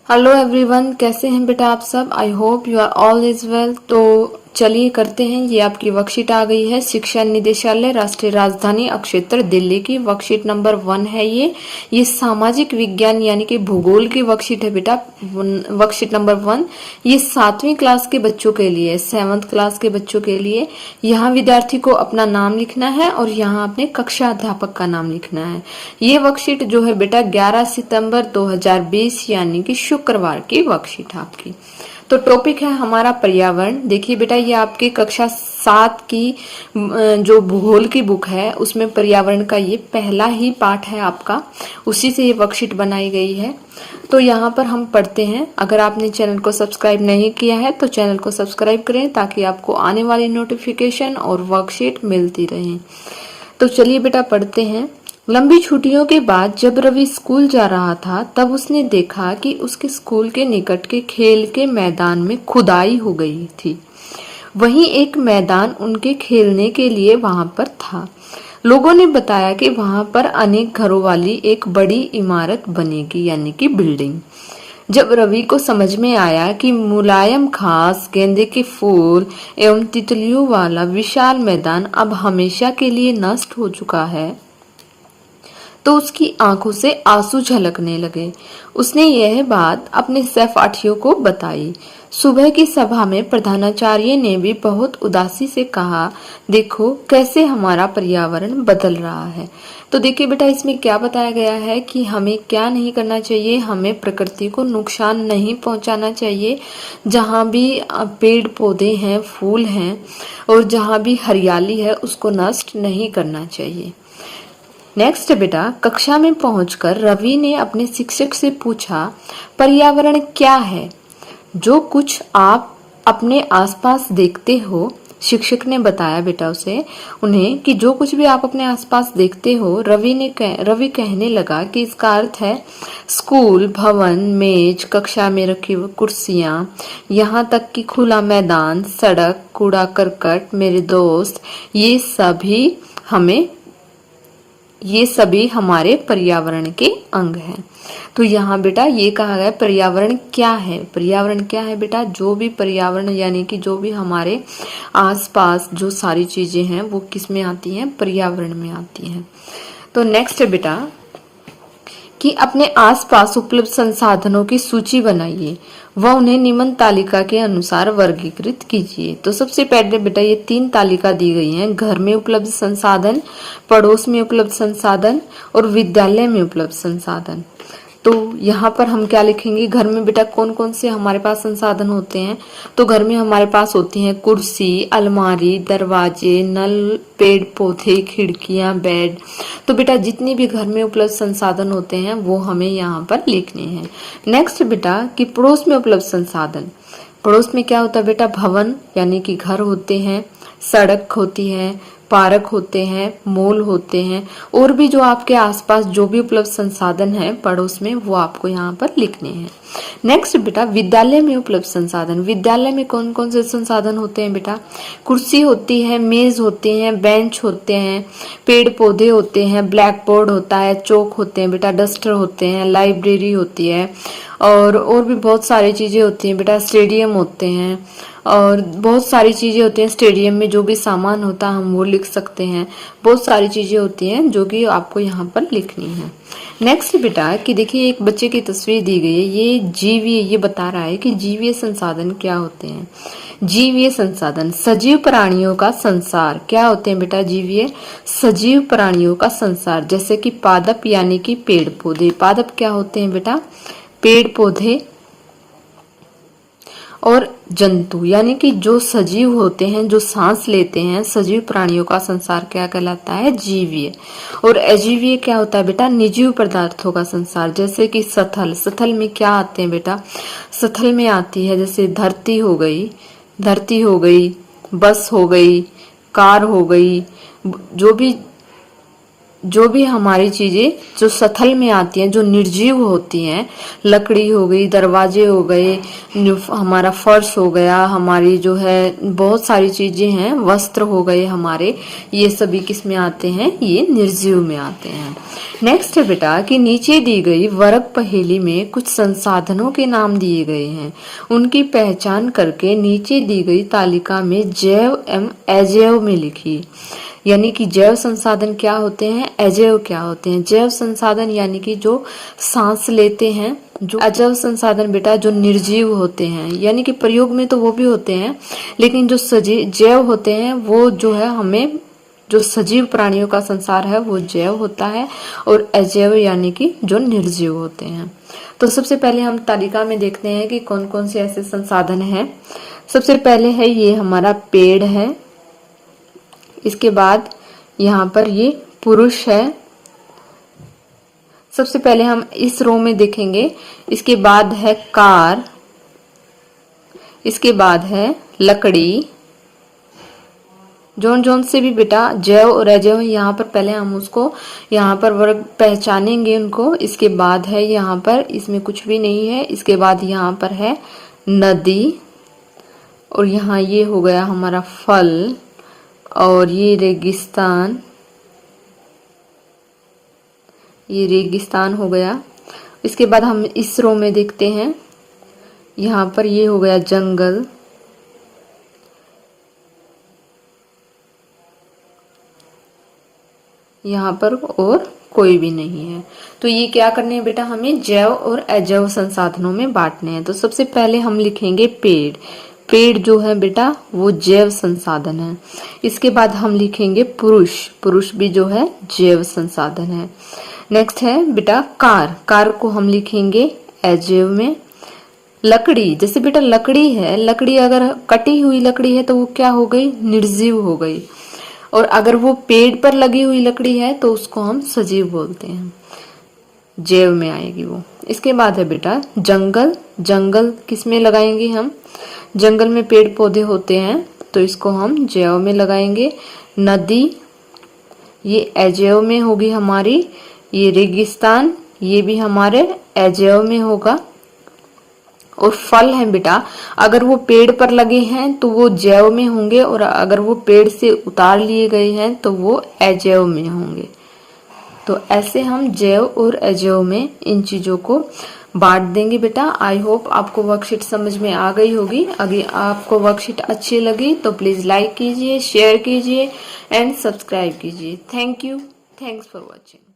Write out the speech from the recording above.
Hello everyone, कैसे हैं बेटा आप सब। I hope you are all is well. तो चलिए करते हैं। ये आपकी वर्कशीट आ गई है। शिक्षा निदेशालय राष्ट्रीय राजधानी अक्षेत्र दिल्ली की वर्कशीट नंबर 1 है। ये सामाजिक विज्ञान यानी कि भूगोल की वर्कशीट है बेटा। वर्कशीट नंबर 1 ये 7वीं क्लास के बच्चों के लिए, 7th क्लास के बच्चों के लिए। यहाँ विद्यार्थी को अपना नाम लिखना है और यहाँ अपने कक्षा अध्यापक का नाम लिखना है। ये वर्कशीट जो है बेटा 11 सितंबर 2020 यानी कि शुक्रवार की वर्कशीट है आपकी। तो टॉपिक है हमारा पर्यावरण। देखिए बेटा, ये आपकी कक्षा 7 की जो भूगोल की बुक है उसमें पर्यावरण का ये पहला ही पाठ है आपका। उसी से ये वर्कशीट बनाई गई है। तो यहाँ पर हम पढ़ते हैं। अगर आपने चैनल को सब्सक्राइब नहीं किया है तो चैनल को सब्सक्राइब करें ताकि आपको आने वाली नोटिफिकेशन और वर्कशीट मिलती रहे। तो चलिए बेटा पढ़ते हैं। लंबी छुट्टियों के बाद जब रवि स्कूल जा रहा था तब उसने देखा कि उसके स्कूल के निकट के खेल के मैदान में खुदाई हो गई थी। वहीं एक मैदान उनके खेलने के लिए वहां पर था। लोगों ने बताया कि वहां पर अनेक घरों वाली एक बड़ी इमारत बनेगी यानी कि बिल्डिंग। जब रवि को समझ में आया कि मुलायम घास, गेंदे के फूल एवं तितलियों वाला विशाल मैदान अब हमेशा के लिए नष्ट हो चुका है तो उसकी आंखों से आंसू झलकने लगे। उसने यह बात अपने सहपाठियों को बताई। सुबह की सभा में प्रधानाचार्य ने भी बहुत उदासी से कहा, देखो कैसे हमारा पर्यावरण बदल रहा है। तो देखिए बेटा, इसमें क्या बताया गया है कि हमें क्या नहीं करना चाहिए। हमें प्रकृति को नुकसान नहीं पहुंचाना चाहिए। जहाँ भी पेड़ पौधे हैं, फूल हैं और जहाँ भी हरियाली है उसको नष्ट नहीं करना चाहिए। नेक्स्ट बेटा, कक्षा में पहुंचकर रवि ने अपने शिक्षक से पूछा, पर्यावरण क्या है? जो कुछ आप अपने आसपास देखते हो। शिक्षक ने बताया बेटा उन्हें कि जो कुछ भी आप अपने आसपास देखते हो। रवि कहने लगा कि इसका अर्थ है स्कूल, भवन, मेज, कक्षा में रखी हुई कुर्सियां, यहाँ तक कि खुला मैदान, सड़क, कूड़ा करकट, मेरे दोस्त, ये सभी हमारे पर्यावरण के अंग हैं। तो यहाँ बेटा ये कहा गया पर्यावरण क्या है। पर्यावरण क्या है बेटा? जो भी पर्यावरण यानी कि जो भी हमारे आसपास जो सारी चीजें हैं वो किस में आती हैं? पर्यावरण में आती हैं। तो नेक्स्ट बेटा कि अपने आसपास उपलब्ध संसाधनों की सूची बनाइए व उन्हें निम्न तालिका के अनुसार वर्गीकृत कीजिए। तो सबसे पहले बेटा ये 3 तालिका दी गई हैं। घर में उपलब्ध संसाधन, पड़ोस में उपलब्ध संसाधन और विद्यालय में उपलब्ध संसाधन। तो यहाँ पर हम क्या लिखेंगे? घर में बेटा कौन कौन से हमारे पास संसाधन होते हैं? तो घर में हमारे पास होती हैं कुर्सी, अलमारी, दरवाजे, नल, पेड़ पौधे, खिड़कियां, बेड। तो बेटा जितने भी घर में उपलब्ध संसाधन होते हैं वो हमें यहाँ पर लिखने हैं। नेक्स्ट बेटा कि पड़ोस में उपलब्ध संसाधन। पड़ोस में क्या होता है बेटा? भवन यानी कि घर होते हैं, सड़क होती है, पार्क होते हैं, मॉल होते हैं और भी जो आपके आसपास जो भी उपलब्ध संसाधन है पड़ोस में वो आपको यहाँ पर लिखने हैं। नेक्स्ट बेटा विद्यालय में उपलब्ध संसाधन। विद्यालय में कौन कौन से संसाधन होते हैं बेटा? कुर्सी होती है, मेज होते हैं, बेंच होते हैं, पेड़ पौधे होते हैं, ब्लैक बोर्ड होता है, चौक होते हैं बेटा, डस्टर होते हैं, लाइब्रेरी होती है और भी बहुत सारी चीजें होती हैं बेटा। स्टेडियम होते हैं और बहुत सारी चीजें होती हैं। स्टेडियम में जो भी सामान होता है हम वो लिख सकते हैं। बहुत सारी चीजें होती हैं जो कि आपको यहाँ पर लिखनी है। नेक्स्ट बेटा कि देखिए एक बच्चे की तस्वीर दी गई है। ये जीवीय, ये बता रहा है कि जीवीय संसाधन क्या होते हैं। जीवीय संसाधन सजीव प्राणियों का संसार। क्या होते हैं बेटा? जीवीय सजीव प्राणियों का संसार, जैसे कि पादप यानी कि पेड़ पौधे। पादप क्या होते हैं बेटा? पेड़ पौधे और जंतु यानी कि जो सजीव होते हैं, जो सांस लेते हैं, सजीव प्राणियों का संसार क्या कहलाता है? जीवीय। और अजीवीय क्या होता है बेटा? निर्जीव पदार्थों का संसार, जैसे कि सथल। सथल में क्या आते हैं बेटा? सथल में आती है जैसे धरती हो गई, बस हो गई, कार हो गई, जो भी जो भी हमारी चीजें जो सथल में आती हैं, जो निर्जीव होती हैं, लकड़ी हो गई, दरवाजे हो गए, हमारा फर्श हो गया, हमारी जो है बहुत सारी चीजें हैं, वस्त्र हो गए हमारे, ये सभी किस में आते हैं, ये निर्जीव में आते हैं। नेक्स्ट है बेटा कि नीचे दी गई वर्ग पहेली में कुछ संसाधनों के नाम दिए गए हैं, उनकी पहचान करके नीचे दी गई तालिका में जैव एवं अजैव में लिखी। यानी कि जैव संसाधन क्या होते हैं, अजैव क्या होते हैं। जैव संसाधन यानी कि जो सांस लेते हैं, जो अजैव संसाधन बेटा जो निर्जीव होते हैं, यानी कि प्रयोग में तो वो भी होते हैं, लेकिन जो जैव होते हैं वो जो है हमें जो सजीव प्राणियों का संसार है वो जैव होता है, और अजैव यानी कि जो निर्जीव होते हैं। तो सबसे पहले हम तालिका में देखते हैं कि कौन कौन से ऐसे संसाधन हैं। सबसे पहले है ये हमारा पेड़ है, इसके बाद यहाँ पर ये पुरुष है। सबसे पहले हम इस रो में देखेंगे। इसके बाद है कार, इसके बाद है लकड़ी। जोन जोन से भी बेटा जैव और अजैव यहाँ पर पहले हम उसको यहाँ पर वर्ग पहचानेंगे उनको। इसके बाद है यहाँ पर, इसमें कुछ भी नहीं है। इसके बाद यहाँ पर है नदी, और यहाँ ये हो गया हमारा फल, और ये रेगिस्तान, ये रेगिस्तान हो गया। इसके बाद हम इस रो में देखते हैं, यहाँ पर ये हो गया जंगल, यहाँ पर और कोई भी नहीं है। तो ये क्या करने हैं बेटा, हमें जैव और अजैव संसाधनों में बांटने हैं। तो सबसे पहले हम लिखेंगे पेड़। पेड़ जो है बेटा वो जैव संसाधन है। इसके बाद हम लिखेंगे पुरुष। पुरुष भी जो है जैव संसाधन है। नेक्स्ट है बेटा कार। कार को हम लिखेंगे अजैव में। लकड़ी, जैसे बेटा लकड़ी है, लकड़ी अगर कटी हुई लकड़ी है तो वो क्या हो गई, निर्जीव हो गई। और अगर वो पेड़ पर लगी हुई लकड़ी है तो उसको हम सजीव बोलते हैं, जैव में आएगी वो। इसके बाद है बेटा जंगल। जंगल किस में लगाएंगे हम, जंगल में पेड़ पौधे होते हैं तो इसको हम जैव में लगाएंगे। नदी ये अजैव में होगी हमारी। ये रेगिस्तान ये भी हमारे अजैव में होगा। और फल है बेटा, अगर वो पेड़ पर लगे हैं तो वो जैव में होंगे, और अगर वो पेड़ से उतार लिए गए हैं तो वो अजैव में होंगे। तो ऐसे हम जैव और अजैव में इन चीजों को बांट देंगे बेटा। आई होप आपको वर्कशीट समझ में आ गई होगी। अगर आपको वर्कशीट अच्छी लगी तो प्लीज लाइक कीजिए, शेयर कीजिए एंड सब्सक्राइब कीजिए। Thank you, thanks for watching.